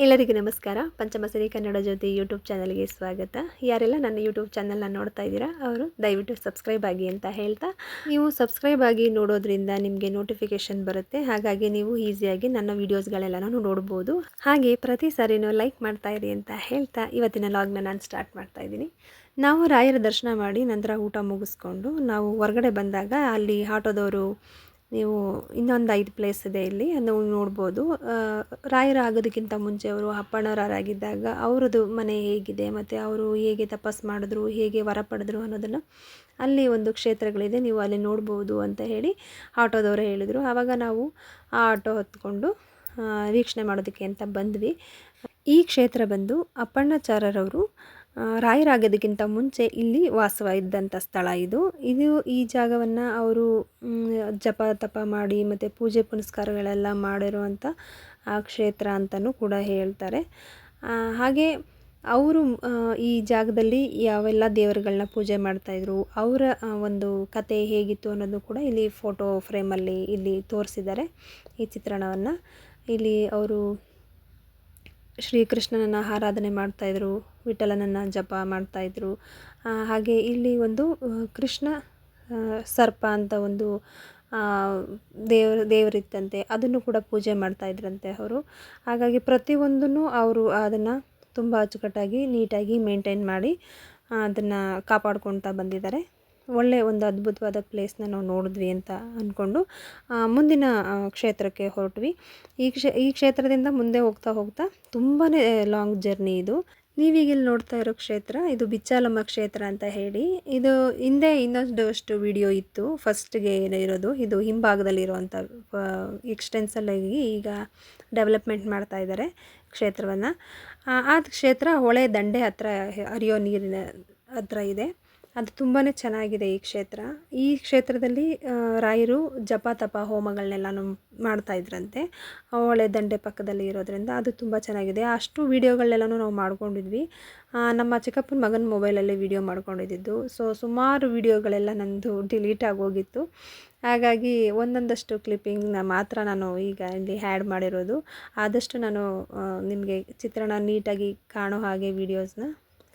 ಎಲ್ಲರಿಗೂ ನಮಸ್ಕಾರ. ಪಂಚಮಸಾಲಿ ಕನ್ನಡ ಜ್ಯೋತಿ ಯೂಟ್ಯೂಬ್ ಚಾನಲ್ಗೆ ಸ್ವಾಗತ. ಯಾರೆಲ್ಲ ನನ್ನ ಯೂಟ್ಯೂಬ್ ಚಾನಲ್ನ ನೋಡ್ತಾ ಇದ್ದೀರಾ ಅವರು ದಯವಿಟ್ಟು ಸಬ್ಸ್ಕ್ರೈಬ್ ಆಗಿ ಅಂತ ಹೇಳ್ತಾ, ನೀವು ಸಬ್ಸ್ಕ್ರೈಬ್ ಆಗಿ ನೋಡೋದ್ರಿಂದ ನಿಮಗೆ ನೋಟಿಫಿಕೇಷನ್ ಬರುತ್ತೆ. ಹಾಗಾಗಿ ನೀವು ಈಸಿಯಾಗಿ ನನ್ನ ವೀಡಿಯೋಸ್ಗಳೆಲ್ಲನೂ ನೋಡ್ಬೋದು. ಹಾಗೆ ಪ್ರತಿ ಸಾರಿನೂ ಲೈಕ್ ಮಾಡ್ತಾ ಇರಿ ಅಂತ ಹೇಳ್ತಾ ಇವತ್ತಿನ ಲಾಗ್ನ ನಾನು ಸ್ಟಾರ್ಟ್ ಮಾಡ್ತಾ ಇದ್ದೀನಿ. ನಾವು ರಾಯರ ದರ್ಶನ ಮಾಡಿ ನಂತರ ಊಟ ಮುಗಿಸ್ಕೊಂಡು ನಾವು ಹೊರಗಡೆ ಬಂದಾಗ ಅಲ್ಲಿ ಆಟೋದವರು ನೀವು ಇನ್ನೊಂದು 5 ಪ್ಲೇಸ್ ಇದೆ ಇಲ್ಲಿ ನೀವು ನೋಡ್ಬೋದು. ರಾಯರ ಆಗೋದಕ್ಕಿಂತ ಮುಂಚೆ ಅವರು ಅಪ್ಪಣ್ಣವರಾಗಿದ್ದಾಗ ಅವ್ರದ್ದು ಮನೆ ಹೇಗಿದೆ ಮತ್ತು ಅವರು ಹೇಗೆ ತಪಸ್ಸು ಮಾಡಿದ್ರು, ಹೇಗೆ ವರ ಪಡೆದ್ರು ಅನ್ನೋದನ್ನು ಅಲ್ಲಿ ಒಂದು ಕ್ಷೇತ್ರಗಳಿದೆ, ನೀವು ಅಲ್ಲಿ ನೋಡ್ಬೋದು ಅಂತ ಹೇಳಿ ಆಟೋದವರು ಹೇಳಿದರು. ಆವಾಗ ನಾವು ಆ ಆಟೋ ಹೊತ್ಕೊಂಡು ವೀಕ್ಷಣೆ ಮಾಡೋದಕ್ಕೆ ಅಂತ ಬಂದ್ವಿ. ಈ ಕ್ಷೇತ್ರ ಬಂದು ಅಪ್ಪಣ್ಣಾಚಾರ್ಯರವರು ರಾಯರಾಗೋದಕ್ಕಿಂತ ಮುಂಚೆ ಇಲ್ಲಿ ವಾಸವಾಗಿದ್ದಂಥ ಸ್ಥಳ ಇದು. ಈ ಜಾಗವನ್ನು ಅವರು ಜಪ ತಪ ಮಾಡಿ ಮತ್ತು ಪೂಜೆ ಪುನಸ್ಕಾರಗಳೆಲ್ಲ ಮಾಡಿರುವಂಥ ಕ್ಷೇತ್ರ ಅಂತಲೂ ಕೂಡ ಹೇಳ್ತಾರೆ. ಹಾಗೆ ಅವರು ಈ ಜಾಗದಲ್ಲಿ ಯಾವೆಲ್ಲ ದೇವರುಗಳನ್ನ ಪೂಜೆ ಮಾಡ್ತಾಯಿದ್ರು, ಅವರ ಒಂದು ಕತೆ ಹೇಗಿತ್ತು ಅನ್ನೋದು ಕೂಡ ಇಲ್ಲಿ ಫೋಟೋ ಫ್ರೇಮಲ್ಲಿ ಇಲ್ಲಿ ತೋರಿಸಿದ್ದಾರೆ ಈ ಚಿತ್ರಣವನ್ನು. ಇಲ್ಲಿ ಅವರು ಶ್ರೀಕೃಷ್ಣನನ್ನು ಆರಾಧನೆ ಮಾಡ್ತಾಯಿದ್ರು, ವಿಠಲನನ್ನು ಜಪ ಮಾಡ್ತಾಯಿದ್ರು. ಹಾಗೆ ಇಲ್ಲಿ ಒಂದು ಕೃಷ್ಣ ಸರ್ಪ ಅಂತ ಒಂದು ದೇವರಿತ್ತಂತೆ, ಅದನ್ನು ಕೂಡ ಪೂಜೆ ಮಾಡ್ತಾಯಿದ್ರಂತೆ ಅವರು. ಹಾಗಾಗಿ ಪ್ರತಿಯೊಂದನ್ನು ಅವರು ಅದನ್ನು ತುಂಬ ಅಚ್ಚುಕಟ್ಟಾಗಿ ನೀಟಾಗಿ ಮೇಂಟೈನ್ ಮಾಡಿ ಅದನ್ನು ಕಾಪಾಡ್ಕೊಳ್ತಾ ಬಂದಿದ್ದಾರೆ. ಒಳ್ಳೆಯ ಒಂದು ಅದ್ಭುತವಾದ ಪ್ಲೇಸ್ನ ನಾವು ನೋಡಿದ್ವಿ ಅಂತ ಅಂದ್ಕೊಂಡು ಮುಂದಿನ ಕ್ಷೇತ್ರಕ್ಕೆ ಹೊರಟ್ವಿ. ಈ ಕ್ಷೇತ್ರದಿಂದ ಮುಂದೆ ಹೋಗ್ತಾ ತುಂಬಾ ಲಾಂಗ್ ಜರ್ನಿ ಇದು. ನೀವೀಗಿಲ್ಲಿ ನೋಡ್ತಾ ಇರೋ ಕ್ಷೇತ್ರ ಇದು ಬಿಚ್ಚಾಲಮ್ಮ ಕ್ಷೇತ್ರ ಅಂತ ಹೇಳಿ. ಇದು ಹಿಂದೆ ಇನ್ನೊಂದಷ್ಟು ವಿಡಿಯೋ ಇತ್ತು, ಫಸ್ಟ್ಗೆ ಇರೋದು ಇದು ಹಿಂಭಾಗದಲ್ಲಿರುವಂಥ ಎಕ್ಸ್ಟೆನ್ಸಲ್ಲಾಗಿ ಈಗ ಡೆವಲಪ್ಮೆಂಟ್ ಮಾಡ್ತಾ ಇದ್ದಾರೆ ಕ್ಷೇತ್ರವನ್ನು. ಆ ಕ್ಷೇತ್ರ ಹೊಳೆ ದಂಡೆ ಹತ್ರ ಹರಿಯೋ ನೀರಿನ ಹತ್ರ ಇದೆ. ಅದು ತುಂಬಾ ಚೆನ್ನಾಗಿದೆ ಈ ಕ್ಷೇತ್ರ. ಈ ಕ್ಷೇತ್ರದಲ್ಲಿ ರಾಯರು ಜಪ ತಪ ಹೋಮಗಳನ್ನೆಲ್ಲನೂ ಮಾಡ್ತಾಯಿದ್ರಂತೆ, ಹೊಳೆ ದಂಡೆ ಪಕ್ಕದಲ್ಲಿ ಇರೋದ್ರಿಂದ ಅದು ತುಂಬ ಚೆನ್ನಾಗಿದೆ. ಅಷ್ಟು ವೀಡಿಯೋಗಳನ್ನೆಲ್ಲನೂ ನಾವು ಮಾಡ್ಕೊಂಡಿದ್ವಿ. ನಮ್ಮ ಚಿಕ್ಕಪ್ಪನ ಮಗನ ಮೊಬೈಲಲ್ಲಿ ವೀಡಿಯೋ ಮಾಡ್ಕೊಂಡಿದ್ದು. ಸುಮಾರು ವೀಡಿಯೋಗಳೆಲ್ಲ ನನ್ನದು ಡಿಲೀಟ್ ಆಗೋಗಿತ್ತು. ಹಾಗಾಗಿ ಒಂದೊಂದಷ್ಟು ಕ್ಲಿಪ್ಪಿಂಗ್ನ ಮಾತ್ರ ನಾನು ಈಗ ಇಲ್ಲಿ ಆ್ಯಡ್ ಮಾಡಿರೋದು. ಆದಷ್ಟು ನಾನು ನಿಮಗೆ ಚಿತ್ರಣ ನೀಟಾಗಿ ಕಾಣೋ ಹಾಗೆ ವೀಡಿಯೋಸ್ನ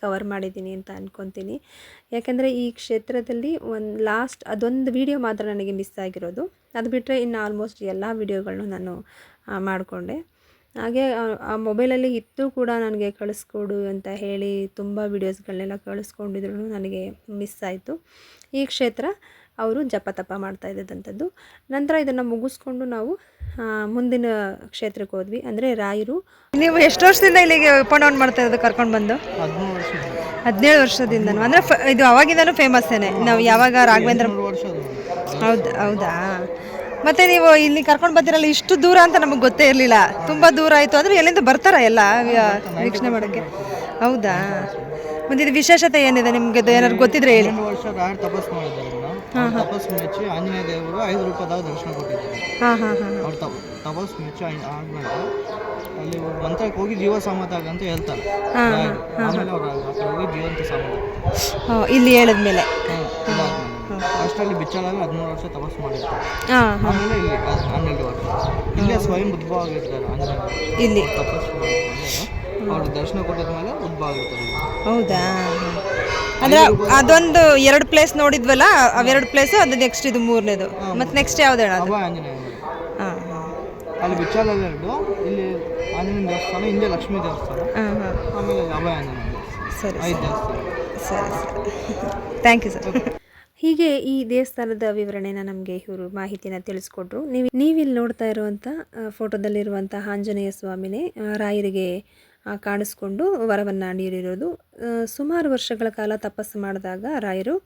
ಕವರ್ ಮಾಡಿದ್ದೀನಿ ಅಂತ ಅಂದ್ಕೊತೀನಿ. ಯಾಕೆಂದರೆ ಈ ಕ್ಷೇತ್ರದಲ್ಲಿ ಅದೊಂದು ವೀಡಿಯೋ ಮಾತ್ರ ನನಗೆ ಮಿಸ್ ಆಗಿರೋದು. ಅದು ಬಿಟ್ಟರೆ ಇನ್ನು ಆಲ್ಮೋಸ್ಟ್ ಎಲ್ಲ ವೀಡಿಯೋಗಳನ್ನೂ ನಾನು ಮಾಡಿಕೊಂಡೆ. ಹಾಗೆ ಆ ಮೊಬೈಲಲ್ಲಿ ಇತ್ತು ಕೂಡ ನನಗೆ ಕಳಿಸ್ಕೊಡು ಅಂತ ಹೇಳಿ ತುಂಬ ವೀಡಿಯೋಸ್ಗಳನ್ನೆಲ್ಲ ಕಳಿಸ್ಕೊಂಡಿದ್ರು, ನನಗೆ ಮಿಸ್ ಆಯಿತು. ಈ ಕ್ಷೇತ್ರ ಅವರು ಜಪ ತಪ ಮಾಡ್ತಾ ಇದ್ದಂಥದ್ದು. ನಂತರ ಇದನ್ನು ಮುಗಿಸ್ಕೊಂಡು ನಾವು ಮುಂದಿನ ಕ್ಷೇತ್ರಕ್ಕೆ ಹೋದ್ವಿ. ಅಂದರೆ ರಾಯರು. ನೀವು ಎಷ್ಟು ವರ್ಷದಿಂದ ಇಲ್ಲಿಗೆ ಅಪ್ ಆ್ಯಂಡ್ ಡೌನ್ ಮಾಡ್ತಾ ಇರೋದು ಕರ್ಕೊಂಡು ಬಂದು? 17 ವರ್ಷದಿಂದನೂ. ಅಂದರೆ ಇದು ಅವಾಗಿಂದನೂ ಫೇಮಸ್ಸೇನೆ. ನಾವು ಯಾವಾಗ ರಾಘವೇಂದ್ರ ಹೌದಾ? ಮತ್ತು ನೀವು ಇಲ್ಲಿ ಕರ್ಕೊಂಡು ಬಂದಿರಲ್ಲ, ಇಷ್ಟು ದೂರ ಅಂತ ನಮಗೆ ಗೊತ್ತೇ ಇರಲಿಲ್ಲ. ತುಂಬ ದೂರ ಆಯಿತು. ಅಂದರೆ ಎಲ್ಲಿಂದ ಬರ್ತಾರ ಎಲ್ಲ ವೀಕ್ಷಣೆ ಮಾಡೋಕ್ಕೆ? ಹೌದಾ? ಮತ್ತು ಇದು ವಿಶೇಷತೆ ಏನಿದೆ ನಿಮಗೆ ಏನಾದ್ರು ಗೊತ್ತಿದ್ರೆ ಹೇಳಿ. ತಪಸ್ಸು ಮೆಚ್ಚಿ ಆಂಜನೇಯ ದೇವರು 5 ರೂಪದಾಗ ದರ್ಶನ ಕೊಟ್ಟಿದ್ದಾರೆ. ಅವ್ರು ತಪಸ್ಸು ಮೆಚ್ಚಿ ಆದ್ಮೇಲೆ ಅಲ್ಲಿ ಮಂತ್ರಕ್ಕೆ ಹೋಗಿ ಜೀವ ಸಮಾಧಾನ ಅಂತ ಹೇಳ್ತಾರೆ. ಆಮೇಲೆ ಅವ್ರು ಆ ಕಡೆ ಹೋಗಿ ಜೀವಂತ ಸಮಾಧಾನ ಇಲ್ಲಿ ಹೇಳಿದ್ಮೇಲೆ ಅಷ್ಟರಲ್ಲಿ ಬಿಚ್ಚಾಲಾಗ 13 ವರ್ಷ ತಪಸ್ಸು ಮಾಡಿರ್ತಾರೆ. ಆಮೇಲೆ ಇಲ್ಲಿ 12 ವರ್ಷ ಇಲ್ಲೇ ಸ್ವಯಂ ಉದ್ಭವ ಆಗಿರ್ತಾರೆ ಆಂಜನೇಯ ಇಲ್ಲಿ ತಪಸ್ಸು ಮಾಡಿರ್ತಾರೆ. ಅವ್ರು ದರ್ಶನ ಕೊಟ್ಟಿದ್ಮೇಲೆ ಉದ್ಭವ ಆಗಿರ್ತಾರೆ. ಹೌದಾ? ಅಂದರೆ ಅದೊಂದು 2 ಪ್ಲೇಸ್ ನೋಡಿದ್ವಲ್ಲ, ಅವೆರಡು ಪ್ಲೇಸು, ಅದು ನೆಕ್ಸ್ಟ್ ಇದು 3ನೇದು. ಮತ್ತು ನೆಕ್ಸ್ಟ್ ಯಾವ್ದು ಹೇಳೋದು? ಅಭಯ ಆಂಜನೇಯ. ಅಲ್ಲಿ ಬಿಚ್ಚಾಲಲ್ಲಿ 2, ಇಲ್ಲಿ ಆಂಜನೇಯ ದೇವಸ್ಥಾನ, ಹಿಂದೆ ಲಕ್ಷ್ಮೀ ದೇವಸ್ಥಾನ, ಆಮೇಲೆ ಅಭಯ ಆಂಜನೇಯ. ಸರಿ 5 ದೇವಸ್ಥಾನ. ಸರಿ ಥ್ಯಾಂಕ್ ಯು ಸರ್. ಹೀಗೆ ಈ ದೇವಸ್ಥಾನದ ವಿವರಣೆನ ನಮಗೆ ಇವರು ಮಾಹಿತಿನ ತಿಳಿಸ್ಕೊಟ್ರು. ನೀವಿಲ್ಲಿ ನೋಡ್ತಾ ಇರುವಂಥ ಫೋಟೋದಲ್ಲಿರುವಂಥ ಆಂಜನೇಯ ಸ್ವಾಮಿನೇ ರಾಯರಿಗೆ ಕಾಣಿಸ್ಕೊಂಡು ವರವನ್ನು ನೀಡಿರೋದು. ಸುಮಾರು ವರ್ಷಗಳ ಕಾಲ ತಪಸ್ಸು ಮಾಡಿದಾಗ ರಾಯರು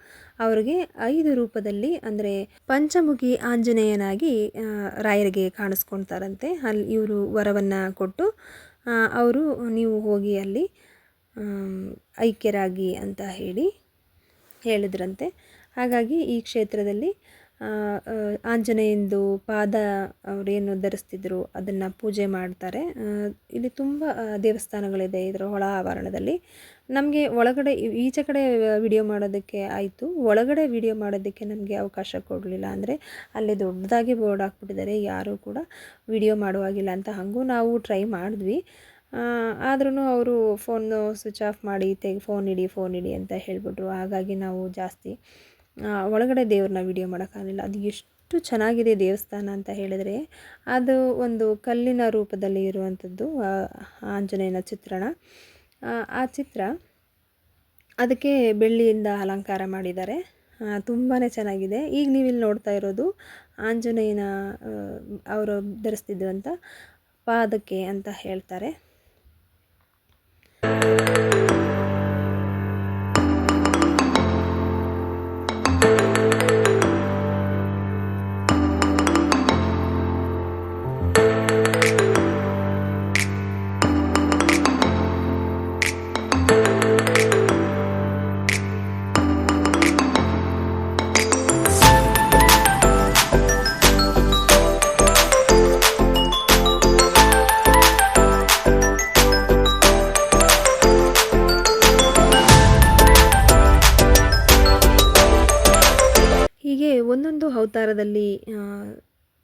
ಅವರಿಗೆ 5 ರೂಪದಲ್ಲಿ, ಅಂದರೆ ಪಂಚಮುಖಿ ಆಂಜನೇಯನಾಗಿ ರಾಯರಿಗೆ ಕಾಣಿಸ್ಕೊಳ್ತಾರಂತೆ. ಅಲ್ಲಿ ಇವರು ವರವನ್ನು ಕೊಟ್ಟು ಅವರು ನೀವು ಹೋಗಿ ಅಲ್ಲಿ ಐಕ್ಯರಾಗಿ ಅಂತ ಹೇಳಿದ್ರಂತೆ. ಹಾಗಾಗಿ ಈ ಕ್ಷೇತ್ರದಲ್ಲಿ ಆಂಜನೇಯಂದು ಪಾದ ಅವರೇನು ಧರಿಸ್ತಿದ್ರು ಅದನ್ನು ಪೂಜೆ ಮಾಡ್ತಾರೆ. ಇಲ್ಲಿ ತುಂಬ ದೇವಸ್ಥಾನಗಳಿದೆ ಇದರ ಒಳ ಆವರಣದಲ್ಲಿ. ನಮಗೆ ಒಳಗಡೆ ಈಚೆ ಕಡೆ ವಿಡಿಯೋ ಮಾಡೋದಕ್ಕೆ ಆಯಿತು, ಒಳಗಡೆ ವಿಡಿಯೋ ಮಾಡೋದಕ್ಕೆ ನಮಗೆ ಅವಕಾಶ ಕೊಡಲಿಲ್ಲ. ಅಂದರೆ ಅಲ್ಲಿ ದೊಡ್ಡದಾಗಿ ಬೋರ್ಡ್ ಹಾಕ್ಬಿಟ್ಟಿದ್ದಾರೆ, ಯಾರೂ ಕೂಡ ವಿಡಿಯೋ ಮಾಡುವಾಗಿಲ್ಲ ಅಂತ. ಹಾಗೂ ನಾವು ಟ್ರೈ ಮಾಡಿದ್ವಿ. ಆದ್ರೂ ಅವರು ಫೋನು ಸ್ವಿಚ್ ಆಫ್ ಮಾಡಿ ಫೋನ್ ಇಡಿ ಅಂತ ಹೇಳಿಬಿಟ್ರು. ಹಾಗಾಗಿ ನಾವು ಜಾಸ್ತಿ ಒಳಗಡೆ ದೇವ್ರನ್ನ ವಿಡಿಯೋ ಮಾಡೋಕ್ಕಾಗಲಿಲ್ಲ. ಅದು ಎಷ್ಟು ಚೆನ್ನಾಗಿದೆ ದೇವಸ್ಥಾನ ಅಂತ ಹೇಳಿದರೆ, ಅದು ಒಂದು ಕಲ್ಲಿನ ರೂಪದಲ್ಲಿ ಇರುವಂಥದ್ದು ಆಂಜನೇಯನ ಚಿತ್ರಣ. ಆ ಚಿತ್ರ ಅದಕ್ಕೆ ಬೆಳ್ಳಿಯಿಂದ ಅಲಂಕಾರ ಮಾಡಿದ್ದಾರೆ. ತುಂಬಾ ಚೆನ್ನಾಗಿದೆ. ಈಗ ನೀವಿಲ್ಲಿ ನೋಡ್ತಾ ಇರೋದು ಆಂಜನೇಯನ ಅವರು ಧರಿಸ್ತಿದ್ದಂಥ ಪಾದಕ್ಕೆ ಅಂತ ಹೇಳ್ತಾರೆ. ಹೀಗೆ ಒಂದೊಂದು ಅವತಾರದಲ್ಲಿ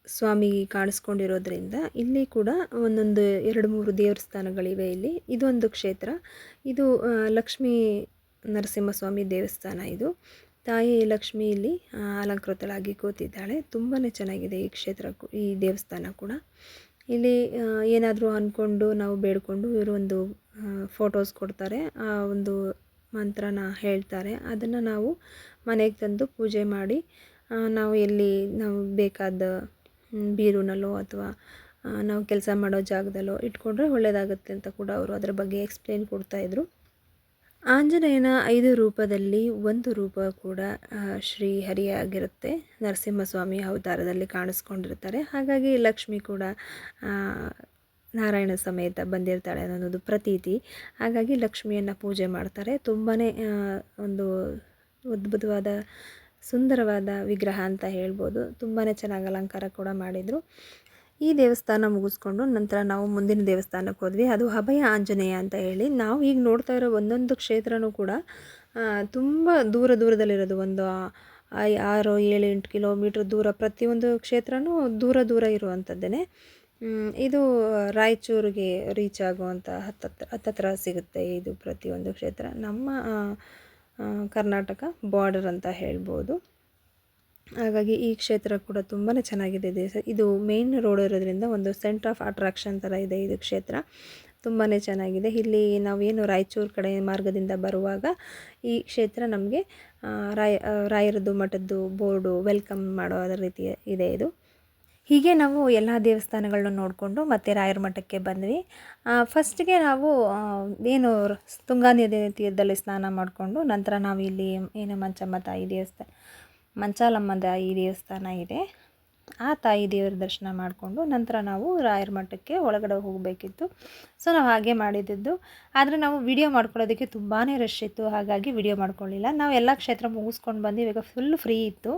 ಸ್ವಾಮಿ ಕಾಣಿಸ್ಕೊಂಡಿರೋದ್ರಿಂದ ಇಲ್ಲಿ ಕೂಡ ಒಂದೊಂದು 2-3 ದೇವಸ್ಥಾನಗಳಿವೆ ಇಲ್ಲಿ. ಇದೊಂದು ಕ್ಷೇತ್ರ. ಇದು ಲಕ್ಷ್ಮೀ ನರಸಿಂಹಸ್ವಾಮಿ ದೇವಸ್ಥಾನ. ಇದು ತಾಯಿ ಲಕ್ಷ್ಮಿ ಇಲ್ಲಿ ಅಲಂಕೃತಳಾಗಿ ಕೂತಿದ್ದಾಳೆ. ತುಂಬಾ ಚೆನ್ನಾಗಿದೆ ಈ ಕ್ಷೇತ್ರ, ಈ ದೇವಸ್ಥಾನ ಕೂಡ. ಇಲ್ಲಿ ಏನಾದರೂ ಅಂದ್ಕೊಂಡು ನಾವು ಬೇಡಿಕೊಂಡು ಇವರು ಒಂದು ಫೋಟೋಸ್ ಕೊಡ್ತಾರೆ, ಆ ಒಂದು ಮಂತ್ರನ ಹೇಳ್ತಾರೆ. ಅದನ್ನು ನಾವು ಮನೆಗೆ ತಂದು ಪೂಜೆ ಮಾಡಿ ನಾವು ನಾವು ಬೇಕಾದ ಬೀರುನಲ್ಲೋ ಅಥವಾ ನಾವು ಕೆಲಸ ಮಾಡೋ ಜಾಗದಲ್ಲೋ ಇಟ್ಕೊಂಡ್ರೆ ಒಳ್ಳೆಯದಾಗುತ್ತೆ ಅಂತ ಕೂಡ ಅವರು ಅದರ ಬಗ್ಗೆ ಎಕ್ಸ್ಪ್ಲೇನ್ ಕೊಡ್ತಾಯಿದ್ರು. ಆಂಜನೇಯನ 5 ರೂಪದಲ್ಲಿ ಒಂದು ರೂಪ ಕೂಡ ಶ್ರೀಹರಿಯಾಗಿರುತ್ತೆ. ನರಸಿಂಹಸ್ವಾಮಿ ಅವತಾರದಲ್ಲಿ ಕಾಣಿಸ್ಕೊಂಡಿರ್ತಾರೆ. ಹಾಗಾಗಿ ಲಕ್ಷ್ಮಿ ಕೂಡ ನಾರಾಯಣ ಸಮೇತ ಬಂದಿರ್ತಾಳೆ ಅನ್ನೋದು ಪ್ರತೀತಿ. ಹಾಗಾಗಿ ಲಕ್ಷ್ಮಿಯನ್ನು ಪೂಜೆ ಮಾಡ್ತಾರೆ. ತುಂಬಾ ಒಂದು ಅದ್ಭುತವಾದ ಸುಂದರವಾದ ವಿಗ್ರಹ ಅಂತ ಹೇಳ್ಬೋದು. ತುಂಬಾ ಚೆನ್ನಾಗಿ ಅಲಂಕಾರ ಕೂಡ ಮಾಡಿದರು. ಈ ದೇವಸ್ಥಾನ ಮುಗಿಸ್ಕೊಂಡು ನಂತರ ನಾವು ಮುಂದಿನ ದೇವಸ್ಥಾನಕ್ಕೆ ಹೋದ್ವಿ. ಅದು ಅಭಯ ಆಂಜನೇಯ ಅಂತ ಹೇಳಿ. ನಾವು ಈಗ ನೋಡ್ತಾ ಇರೋ ಒಂದೊಂದು ಕ್ಷೇತ್ರನೂ ಕೂಡ ತುಂಬ ದೂರದಲ್ಲಿರೋದು. ಒಂದು 6-7-8 ಕಿಲೋಮೀಟ್ರ್ ದೂರ, ಪ್ರತಿಯೊಂದು ಕ್ಷೇತ್ರನೂ ದೂರ ಇರುವಂಥದ್ದೇ. ಇದು ರಾಯಚೂರಿಗೆ ರೀಚ್ ಆಗುವಂಥ ಹತ್ತತ್ರ ಸಿಗುತ್ತೆ ಇದು ಪ್ರತಿಯೊಂದು ಕ್ಷೇತ್ರ. ನಮ್ಮ ಕರ್ನಾಟಕ ಬಾರ್ಡರ್ ಅಂತ ಹೇಳ್ಬೋದು. ಹಾಗಾಗಿ ಈ ಕ್ಷೇತ್ರ ಕೂಡ ತುಂಬಾ ಚೆನ್ನಾಗಿದೆ. ಇದು ಮೇನ್ ರೋಡ್ ಇರೋದ್ರಿಂದ ಒಂದು ಸೆಂಟರ್ ಆಫ್ ಅಟ್ರಾಕ್ಷನ್ ಥರ ಇದೆ ಇದು ಕ್ಷೇತ್ರ. ತುಂಬಾ ಚೆನ್ನಾಗಿದೆ. ಇಲ್ಲಿ ನಾವೇನು ರಾಯಚೂರು ಕಡೆ ಮಾರ್ಗದಿಂದ ಬರುವಾಗ ಈ ಕ್ಷೇತ್ರ ನಮಗೆ ರಾಯರದ್ದು ಮಠದ್ದು ಬೋರ್ಡು ವೆಲ್ಕಮ್ ಮಾಡೋ ರೀತಿ ಇದೆ ಇದು. ಹೀಗೆ ನಾವು ಎಲ್ಲ ದೇವಸ್ಥಾನಗಳನ್ನ ನೋಡಿಕೊಂಡು ಮತ್ತೆ ರಾಯರ ಮಠಕ್ಕೆ ಬಂದ್ವಿ. ಫಸ್ಟಿಗೆ ನಾವು ಏನು ತುಂಗಾ ನದಿ ತೀರದಲ್ಲಿ ಸ್ನಾನ ಮಾಡಿಕೊಂಡು ನಂತರ ನಾವು ಇಲ್ಲಿ ಏನು ಮಂಚಮ್ಮ ತಾಯಿ ದೇವಸ್ಥಾನ, ಮಂಚಾಲಮ್ಮ ತಾಯಿ ದೇವಸ್ಥಾನ ಇದೆ, ಆ ತಾಯಿ ದೇವರ ದರ್ಶನ ಮಾಡಿಕೊಂಡು ನಂತರ ನಾವು ರಾಯರ ಮಠಕ್ಕೆ ಒಳಗಡೆ ಹೋಗಬೇಕಿತ್ತು. ಸೊ ನಾವು ಹಾಗೆ ಮಾಡಿದ್ದು. ಆದರೆ ನಾವು ವಿಡಿಯೋ ಮಾಡ್ಕೊಳ್ಳೋದಕ್ಕೆ ತುಂಬಾ ರಶ್ ಇತ್ತು. ಹಾಗಾಗಿ ವಿಡಿಯೋ ಮಾಡ್ಕೊಳ್ಳಿಲ್ಲ. ನಾವು ಎಲ್ಲ ಕ್ಷೇತ್ರ ಮುಗಿಸ್ಕೊಂಡು ಬಂದು ಇವಾಗ ಫುಲ್ ಫ್ರೀ ಇತ್ತು.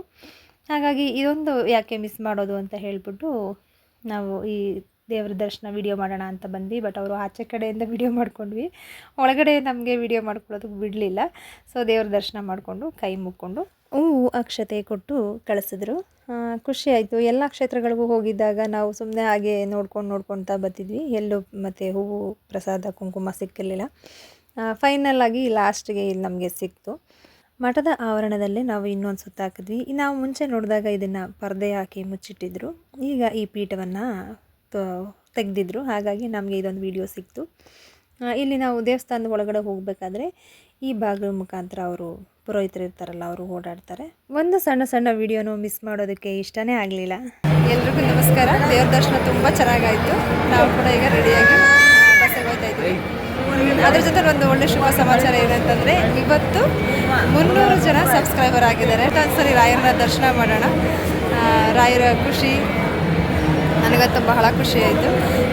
ಹಾಗಾಗಿ ಇದೊಂದು ಯಾಕೆ ಮಿಸ್ ಮಾಡೋದು ಅಂತ ಹೇಳಿಬಿಟ್ಟು ನಾವು ಈ ದೇವ್ರ ದರ್ಶನ ವಿಡಿಯೋ ಮಾಡೋಣ ಅಂತ ಬಂದ್ವಿ. ಬಟ್ ಅವರು ಆಚೆ ಕಡೆಯಿಂದ ವಿಡಿಯೋ ಮಾಡ್ಕೊಂಡ್ವಿ, ಒಳಗಡೆ ನಮಗೆ ವಿಡಿಯೋ ಮಾಡ್ಕೊಳ್ಳೋದಕ್ಕೆ ಬಿಡಲಿಲ್ಲ. ಸೊ ದೇವ್ರ ದರ್ಶನ ಮಾಡಿಕೊಂಡು ಕೈ ಮುಕ್ಕೊಂಡು ಹೂವು ಅಕ್ಷತೆ ಕೊಟ್ಟು ಕಳಿಸಿದ್ರು. ಖುಷಿ ಆಯಿತು. ಎಲ್ಲ ಕ್ಷೇತ್ರಗಳಿಗೂ ಹೋಗಿದ್ದಾಗ ನಾವು ಸುಮ್ಮನೆ ಹಾಗೆ ನೋಡ್ಕೊಳ್ತಾ ಬರ್ತಿದ್ವಿ. ಎಲ್ಲೂ ಮತ್ತು ಹೂವು ಪ್ರಸಾದ ಕುಂಕುಮ ಸಿಕ್ಕಿರಲಿಲ್ಲ. ಫೈನಲ್ ಆಗಿ ಲಾಸ್ಟಿಗೆ ಇಲ್ಲಿ ನಮಗೆ ಸಿಕ್ತು. ಮಠದ ಆವರಣದಲ್ಲೇ ನಾವು ಇನ್ನೊಂದು ಸುತ್ತ ಹಾಕಿದ್ವಿ. ನಾವು ಮುಂಚೆ ನೋಡಿದಾಗ ಇದನ್ನು ಪರದೆ ಹಾಕಿ ಮುಚ್ಚಿಟ್ಟಿದ್ರು. ಈಗ ಈ ಪೀಠವನ್ನು ತೆಗೆದಿದ್ರು. ಹಾಗಾಗಿ ನಮಗೆ ಇದೊಂದು ವಿಡಿಯೋ ಸಿಕ್ತು. ಇಲ್ಲಿ ನಾವು ದೇವಸ್ಥಾನದ ಒಳಗಡೆ ಹೋಗಬೇಕಾದ್ರೆ ಈ ಬಾಗಿಲು ಮುಖಾಂತರ ಅವರು ಪುರೋಹಿತರು ಇರ್ತಾರಲ್ಲ, ಅವರು ಓಡಾಡ್ತಾರೆ. ಒಂದು ಸಣ್ಣ ವಿಡಿಯೋನು ಮಿಸ್ ಮಾಡೋದಕ್ಕೆ ಇಷ್ಟನೇ ಆಗಲಿಲ್ಲ. ಎಲ್ರಿಗೂ ನಮಸ್ಕಾರ. ದೇವ್ರ ದರ್ಶನ ತುಂಬ ಚೆನ್ನಾಗಾಯಿತು. ನಾವು ಕೂಡ ಈಗ ರೆಡಿಯಾಗಿ ಬಸ್ಸಿಗೆ ಹೋಗ್ತಾ ಇದ್ವಿ. ಅದ್ರ ಜೊತೆ ಒಂದು ಒಳ್ಳೆ ಶುಭ ಸಮಾಚಾರ ಏನಂತಂದರೆ ಇವತ್ತು 300 ಜನ ಸಬ್ಸ್ಕ್ರೈಬರ್ ಆಗಿದ್ದಾರೆ. ಒಂದ್ಸರಿ ರಾಯರನ್ನ ದರ್ಶನ ಮಾಡೋಣ. ರಾಯರ ಖುಷಿ ನನಗಂತೂ ಬಹಳ ಖುಷಿ ಆಯಿತು.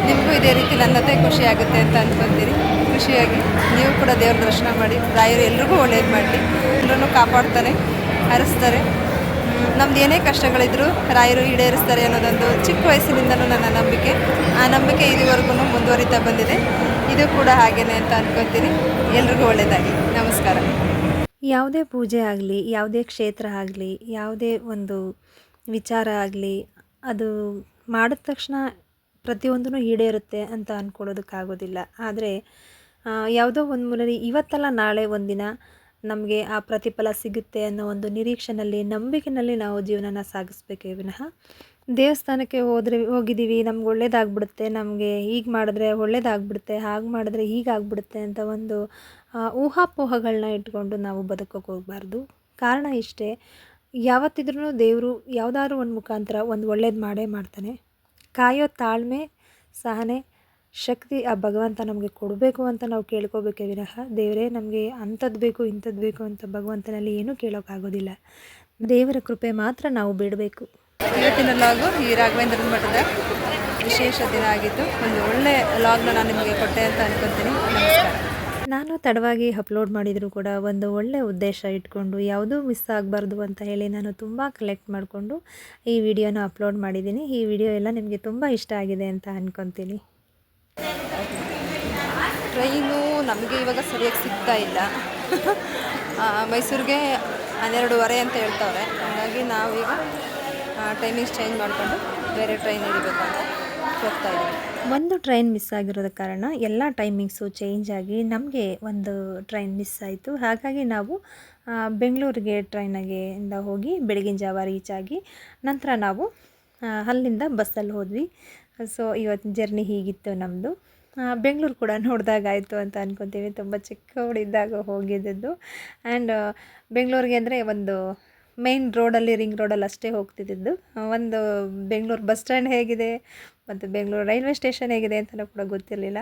ನಿಮಗೂ ಇದೇ ರೀತಿ ನನ್ನದೇ ಖುಷಿ ಆಗುತ್ತೆ ಅಂತ ಅಂದ್ಕೊತೀರಿ. ಖುಷಿಯಾಗಿ ನೀವು ಕೂಡ ದೇವ್ರ ದರ್ಶನ ಮಾಡಿ. ರಾಯರು ಎಲ್ರಿಗೂ ಒಳ್ಳೇದು ಮಾಡಲಿ, ಎಲ್ಲರೂ ಕಾಪಾಡ್ತಾರೆ, ಹರಿಸ್ತಾರೆ. ನಮ್ದು ಏನೇ ಕಷ್ಟಗಳಿದ್ರೂ ರಾಯರು ಈಡೇರಿಸ್ತಾರೆ ಅನ್ನೋದೊಂದು ಚಿಕ್ಕ ವಯಸ್ಸಿನಿಂದಲೂ ನನ್ನ ನಂಬಿಕೆ. ಆ ನಂಬಿಕೆ ಇದುವರೆಗೂ ಮುಂದುವರಿತಾ ಬಂದಿದೆ. ಇದು ಕೂಡ ಹಾಗೇನೆ ಅಂತ ಅಂದ್ಕೊತೀನಿ. ಎಲ್ರಿಗೂ ಒಳ್ಳೆಯದಾಗಲಿ. ನಮಸ್ಕಾರ. ಯಾವುದೇ ಪೂಜೆ ಆಗಲಿ, ಯಾವುದೇ ಕ್ಷೇತ್ರ ಆಗಲಿ, ಯಾವುದೇ ಒಂದು ವಿಚಾರ ಆಗಲಿ, ಅದು ಮಾಡಿದ ತಕ್ಷಣ ಪ್ರತಿಯೊಂದೂ ಈಡೇರುತ್ತೆ ಅಂತ ಅಂದ್ಕೊಳ್ಳೋದಕ್ಕಾಗೋದಿಲ್ಲ. ಆದರೆ ಯಾವುದೋ ಒಂದು ಮೂಲೆಯಲ್ಲಿ ಇವತ್ತಲ್ಲ ನಾಳೆ ಒಂದಿನ ನಮಗೆ ಆ ಪ್ರತಿಫಲ ಸಿಗುತ್ತೆ ಅನ್ನೋ ಒಂದು ನಿರೀಕ್ಷೆನಲ್ಲಿ, ನಂಬಿಕೆಯಲ್ಲಿ ನಾವು ಜೀವನನ ಸಾಗಿಸ್ಬೇಕೇ ವಿನಃ ದೇವಸ್ಥಾನಕ್ಕೆ ಹೋಗಿದ್ದೀವಿ, ನಮ್ಗೆ ಒಳ್ಳೇದಾಗ್ಬಿಡುತ್ತೆ, ನಮಗೆ ಹೀಗೆ ಮಾಡಿದ್ರೆ ಒಳ್ಳೇದಾಗ್ಬಿಡುತ್ತೆ, ಹಾಗೆ ಮಾಡಿದ್ರೆ ಹೀಗಾಗ್ಬಿಡುತ್ತೆ ಅಂತ ಒಂದು ಊಹಾಪೋಹಗಳನ್ನ ಇಟ್ಕೊಂಡು ನಾವು ಬದುಕೋಕೆ ಹೋಗಬಾರ್ದು. ಕಾರಣ ಇಷ್ಟೇ, ಯಾವತ್ತಿದ್ರೂ ದೇವರು ಯಾವುದಾದ್ರೂ ಒಂದು ಮುಖಾಂತರ ಒಂದು ಒಳ್ಳೇದು ಮಾಡೇ ಮಾಡ್ತಾನೆ. ಕಾಯೋ ತಾಳ್ಮೆ, ಸಹನೆ, ಶಕ್ತಿ ಆ ಭಗವಂತ ನಮಗೆ ಕೊಡಬೇಕು ಅಂತ ನಾವು ಕೇಳ್ಕೋಬೇಕೇ ವಿನಃ ದೇವರೇ ನಮಗೆ ಅಂಥದ್ದು ಬೇಕು ಇಂಥದ್ದು ಬೇಕು ಅಂತ ಭಗವಂತನಲ್ಲಿ ಏನೂ ಕೇಳೋಕ್ಕಾಗೋದಿಲ್ಲ. ದೇವರ ಕೃಪೆ ಮಾತ್ರ ನಾವು ಬಿಡಬೇಕು. ಇವತ್ತಿನ ಲಾಗು ಈ ರಾಘವೇಂದ್ರನ ಮಠದ ವಿಶೇಷ ದಿನ ಆಗಿತ್ತು. ಒಂದು ಒಳ್ಳೆ ಲಾಗ್ನ ನಾನು ನಿಮಗೆ ಕೊಟ್ಟೆ ಅಂತ ಅನ್ಕೊತೀನಿ. ನಮಸ್ಕಾರ. ನಾನು ತಡವಾಗಿ ಅಪ್ಲೋಡ್ ಮಾಡಿದರೂ ಕೂಡ ಒಂದು ಒಳ್ಳೆಯ ಉದ್ದೇಶ ಇಟ್ಕೊಂಡು ಯಾವುದೂ ಮಿಸ್ ಆಗಬಾರ್ದು ಅಂತ ಹೇಳಿ ನಾನು ತುಂಬ ಕಲೆಕ್ಟ್ ಮಾಡಿಕೊಂಡು ಈ ವಿಡಿಯೋನ ಅಪ್ಲೋಡ್ ಮಾಡಿದ್ದೀನಿ. ಈ ವಿಡಿಯೋ ಎಲ್ಲ ನಿಮಗೆ ತುಂಬ ಇಷ್ಟ ಆಗಿದೆ ಅಂತ ಅಂದ್ಕೊತೀನಿ. ಟ್ರೈನು ನಮಗೆ ಇವಾಗ ಸರಿಯಾಗಿ ಸಿಗ್ತಾ ಇಲ್ಲ. ಮೈಸೂರಿಗೆ 12:15 ಅಂತ ಹೇಳ್ತವ್ರೆ. ಹಾಗಾಗಿ ನಾವೀಗ ಟೈಮಿಂಗ್ಸ್ ಚೇಂಜ್ ಮಾಡಿಕೊಂಡು ಬೇರೆ ಟ್ರೈನ್ ಹಿಡಿಬೇಕು ಅಂತ ಹೋಗ್ತಾ ಇದ್ದೀವಿ. ಒಂದು ಟ್ರೈನ್ ಮಿಸ್ ಆಗಿರೋದ ಕಾರಣ ಎಲ್ಲ ಟೈಮಿಂಗ್ಸು ಚೇಂಜ್ ಆಗಿ ನಮಗೆ ಒಂದು ಟ್ರೈನ್ ಮಿಸ್ ಆಯಿತು. ಹಾಗಾಗಿ ನಾವು ಬೆಂಗಳೂರಿಗೆ ಇಂದ ಹೋಗಿ ಬೆಳಗಿನ ಜಾವ ರೀಚ್ ಆಗಿ ನಂತರ ನಾವು ಅಲ್ಲಿಂದ ಬಸ್ಸಲ್ಲಿ ಹೋದ್ವಿ. ಸೊ ಇವತ್ತಿನ ಜರ್ನಿ ಹೀಗಿತ್ತು ನಮ್ಮದು. ಬೆಂಗಳೂರು ಕೂಡ ನೋಡಿದಾಗಾಯಿತು ಅಂತ ಅಂದ್ಕೊತೀವಿ. ತುಂಬ ಚಿಕ್ಕವಳಿದ್ದಾಗ ಹೋಗಿದ್ದದ್ದು. ಆ್ಯಂಡ್ ಬೆಂಗಳೂರಿಗೆ ಅಂದರೆ ಒಂದು ಮೇನ್ ರೋಡಲ್ಲಿ, ರಿಂಗ್ ರೋಡಲ್ಲಿ ಅಷ್ಟೇ ಹೋಗ್ತಿದ್ದು. ಒಂದು ಬೆಂಗಳೂರು ಬಸ್ ಸ್ಟ್ಯಾಂಡ್ ಹೇಗಿದೆ ಮತ್ತು ಬೆಂಗಳೂರು ರೈಲ್ವೆ ಸ್ಟೇಷನ್ ಹೇಗಿದೆ ಅಂತಲೂ ಕೂಡ ಗೊತ್ತಿರಲಿಲ್ಲ.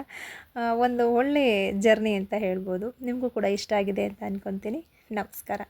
ಒಂದು ಒಳ್ಳೆ ಜರ್ನಿ ಅಂತ ಹೇಳ್ಬೋದು. ನಿಮಗೂ ಕೂಡ ಇಷ್ಟ ಆಗಿದೆ ಅಂತ ಅಂದ್ಕೊತೀನಿ. ನಮಸ್ಕಾರ.